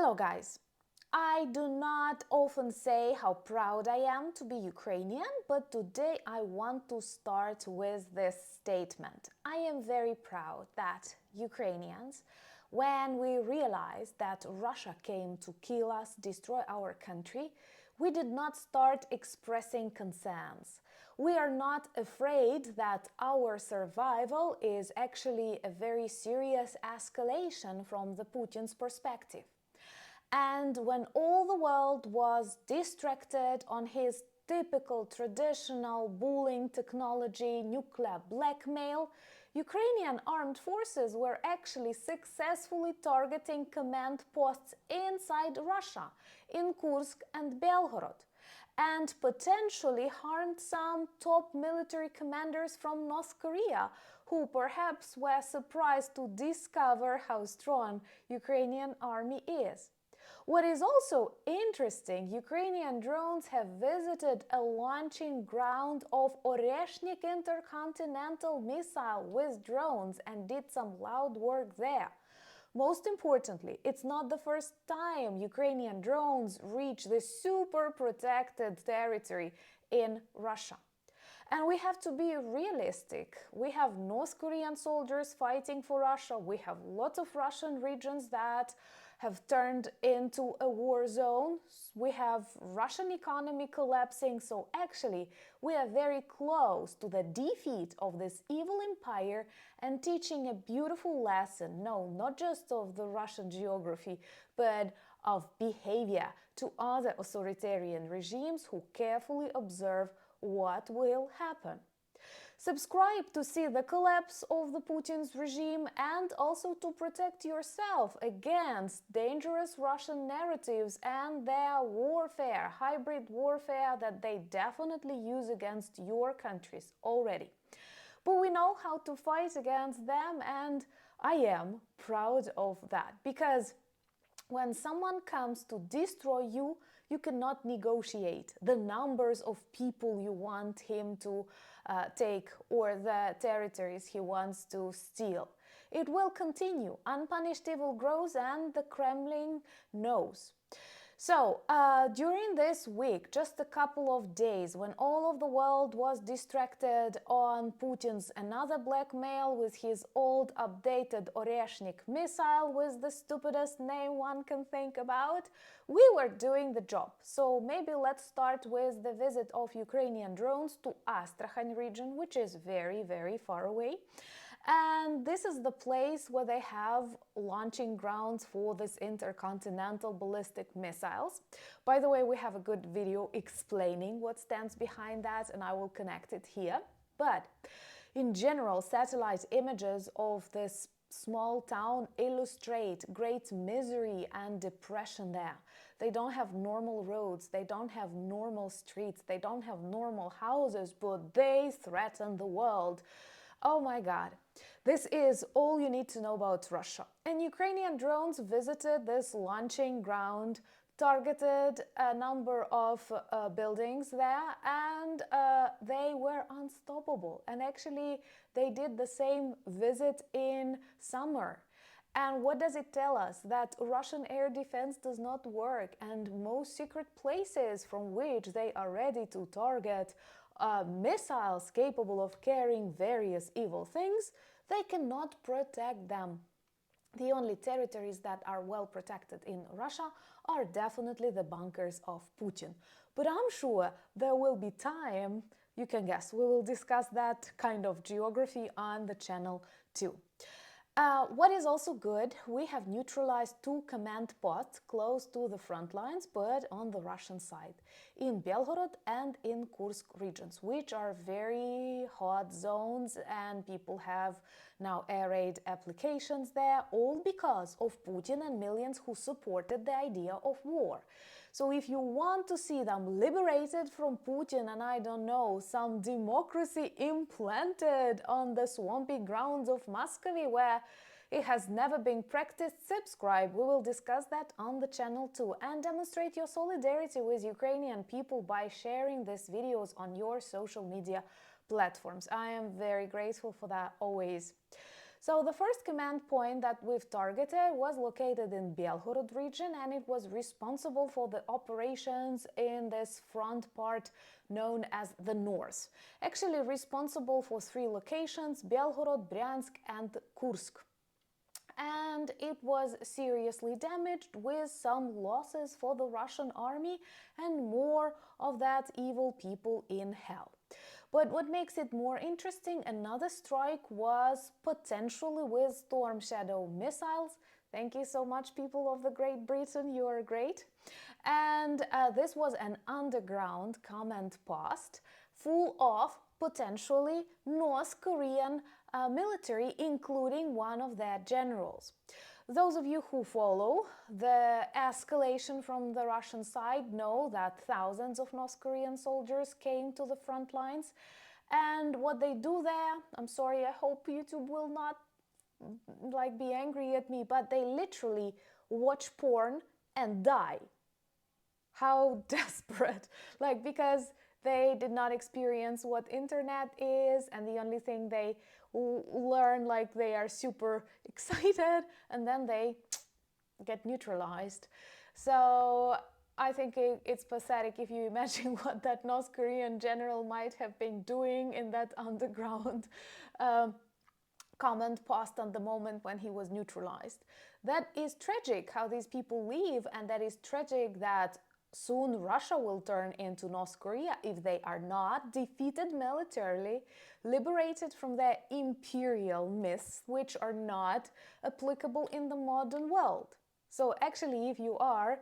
Hello guys! I do not often say how proud I am to be Ukrainian, but today I want to start with this statement. I am very proud that Ukrainians, when we realized that Russia came to kill us, destroy our country, we did not start expressing concerns. We are not afraid that our survival is actually a very serious escalation from the Putin's perspective. And when all the world was distracted on his typical traditional bullying technology, nuclear blackmail, Ukrainian armed forces were actually successfully targeting command posts inside Russia, in Kursk and Belgorod, and potentially harmed some top military commanders from North Korea, who perhaps were surprised to discover how strong Ukrainian army is. What is also interesting, Ukrainian drones have visited a launching ground of Oreshnik intercontinental missile with drones and did some loud work there. Most importantly, it's not the first time Ukrainian drones reach this super protected territory in Russia. And we have to be realistic. We have North Korean soldiers fighting for Russia. We have lots of Russian regions that have turned into a war zone. We have Russian economy collapsing. So actually, we are very close to the defeat of this evil empire and teaching a beautiful lesson, no, not just of the Russian geography, but of behavior to other authoritarian regimes who carefully observe what will happen. Subscribe to see the collapse of the Putin's regime and also to protect yourself against dangerous Russian narratives and their warfare, hybrid warfare that they definitely use against your countries already. But we know how to fight against them, and I am proud of that, because when someone comes to destroy you, you cannot negotiate the numbers of people you want him to take or the territories he wants to steal. It will continue. Unpunished evil grows, and the Kremlin knows. So, during this week, just a couple of days, when all of the world was distracted on Putin's another blackmail with his old updated Oreshnik missile with the stupidest name one can think about, we were doing the job. So maybe let's start with the visit of Ukrainian drones to Astrakhan region, which is very, very far away. And this is the place where they have launching grounds for this intercontinental ballistic missiles. By the way, we have a good video explaining what stands behind that, and I will connect it here. But in general, satellite images of this small town illustrate great misery and depression there. They don't have normal roads, they don't have normal streets, they don't have normal houses, but they threaten the world. Oh my God, this is all you need to know about Russia. And Ukrainian drones visited this launching ground, targeted a number of buildings there, and they were unstoppable. And actually, they did the same visit in summer. And what does it tell us? That Russian air defense does not work, and most secret places from which they are ready to target missiles capable of carrying various evil things, they cannot protect them. The only territories that are well protected in Russia are definitely the bunkers of Putin. But I'm sure there will be time, you can guess, we will discuss that kind of geography on the channel too. What is also good, we have neutralized 2 command posts close to the front lines, but on the Russian side, in Belgorod and in Kursk regions, which are very hot zones, and people have now air raid applications there, all because of Putin and millions who supported the idea of war. So if you want to see them liberated from Putin and, I don't know, some democracy implanted on the swampy grounds of Muscovy where it has never been practiced, subscribe. We will discuss that on the channel too, and demonstrate your solidarity with Ukrainian people by sharing these videos on your social media platforms. I am very grateful for that always. So the first command point that we've targeted was located in Belgorod region, and it was responsible for the operations in this front part known as the North. Actually responsible for 3 locations: Belgorod, Bryansk and Kursk. And it was seriously damaged, with some losses for the Russian army and more of that evil people in hell. But what makes it more interesting, another strike was potentially with Storm Shadow missiles. Thank you so much, people of the Great Britain, you are great. And this was an underground command post full of potentially North Korean military, including one of their generals. Those of you who follow the escalation from the Russian side know that thousands of North Korean soldiers came to the front lines. And what they do there, I'm sorry, I hope YouTube will not be angry at me, but they literally watch porn and die. How desperate. Because they did not experience what internet is, and the only thing they learn, they are super excited, and then they get neutralized. So I think it's pathetic if you imagine what that North Korean general might have been doing in that underground command post at the moment when he was neutralized. That is tragic how these people live, and that is tragic that soon Russia will turn into North Korea if they are not defeated militarily, liberated from their imperial myths, which are not applicable in the modern world. So actually, if you are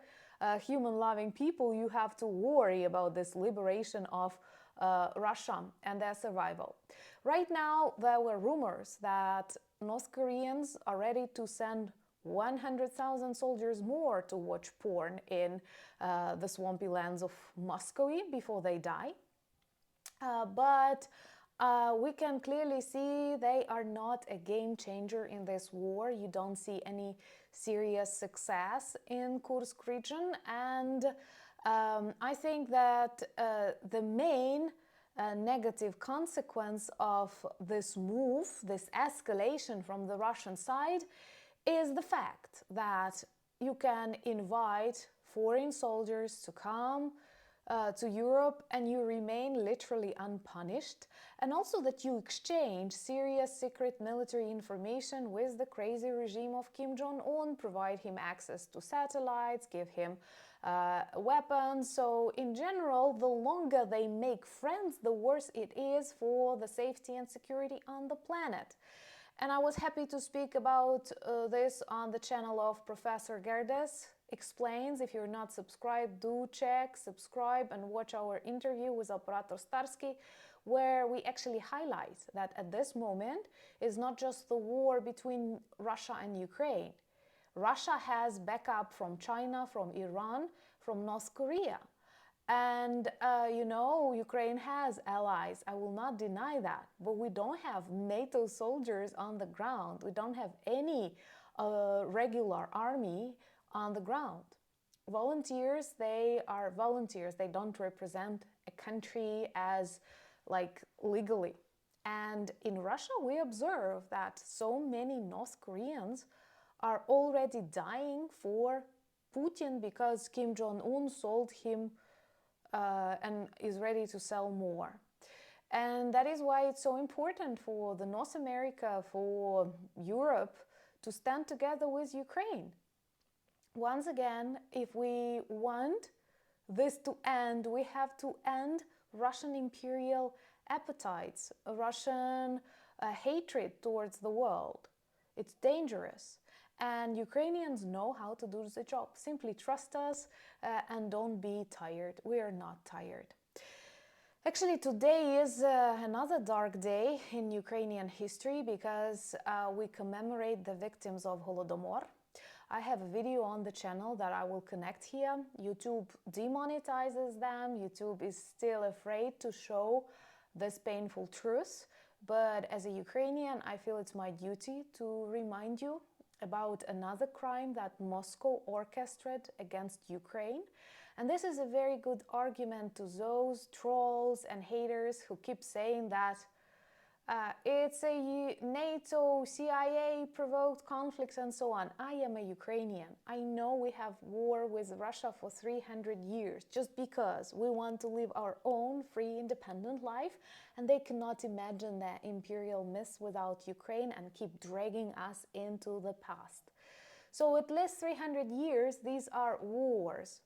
human-loving people, you have to worry about this liberation of Russia and their survival. Right now, there were rumors that North Koreans are ready to send 100,000 soldiers more to watch porn in the swampy lands of Muscovy before they die. But we can clearly see they are not a game changer in this war. You don't see any serious success in Kursk region. And I think that the main negative consequence of this move, this escalation from the Russian side, is the fact that you can invite foreign soldiers to come to Europe and you remain literally unpunished, and also that you exchange serious secret military information with the crazy regime of Kim Jong-un, provide him access to satellites, give him weapons. So in general, the longer they make friends, the worse it is for the safety and security on the planet. And I was happy to speak about this on the channel of Professor Gerdes Explains. If you're not subscribed, do check, subscribe, and watch our interview with Operator Starsky, where we actually highlight that at this moment is not just the war between Russia and Ukraine. Russia has backup from China, from Iran, from North Korea. And, Ukraine has allies. I will not deny that. But we don't have NATO soldiers on the ground. We don't have any regular army on the ground. Volunteers, they are volunteers. They don't represent a country as, legally. And in Russia, we observe that so many North Koreans are already dying for Putin because Kim Jong-un sold him and is ready to sell more. And that is why it's so important for the North America, for Europe, to stand together with Ukraine. Once again, if we want this to end, we have to end Russian imperial appetites, Russian hatred towards the world. It's dangerous. And Ukrainians know how to do the job. Simply trust us and don't be tired. We are not tired. Actually, today is another dark day in Ukrainian history because we commemorate the victims of Holodomor. I have a video on the channel that I will connect here. YouTube demonetizes them. YouTube is still afraid to show this painful truth. But as a Ukrainian, I feel it's my duty to remind you about another crime that Moscow orchestrated against Ukraine. And this is a very good argument to those trolls and haters who keep saying that It's a NATO, CIA provoked conflict and so on. I am a Ukrainian. I know we have war with Russia for 300 years just because we want to live our own free, independent life, and they cannot imagine their imperial myths without Ukraine and keep dragging us into the past. So at least 300 years, these are wars.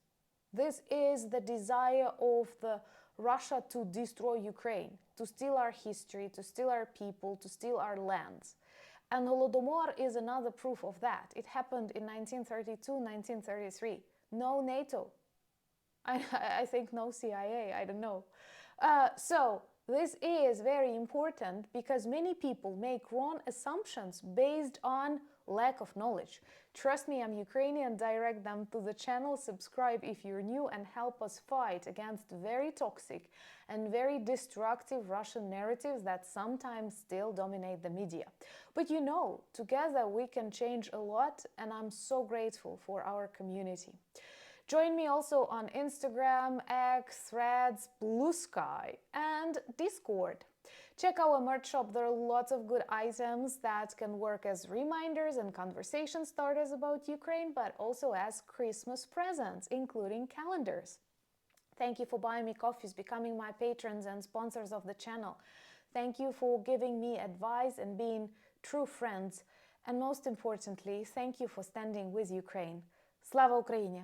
This is the desire of the Russia to destroy Ukraine, to steal our history, to steal our people, to steal our lands. And Holodomor is another proof of that. It happened in 1932, 1933. No NATO. I think no CIA, I don't know. So this is very important because many people make wrong assumptions based on lack of knowledge. Trust me, I'm Ukrainian, direct them to the channel, subscribe if you're new, and help us fight against very toxic and very destructive Russian narratives that sometimes still dominate the media. But you know, together we can change a lot, and I'm so grateful for our community. Join me also on Instagram, X, Threads, Blue Sky, and Discord. Check our merch shop. There are lots of good items that can work as reminders and conversation starters about Ukraine, but also as Christmas presents, including calendars. Thank you for buying me coffees, becoming my patrons and sponsors of the channel. Thank you for giving me advice and being true friends. And most importantly, thank you for standing with Ukraine. Slava Ukraini!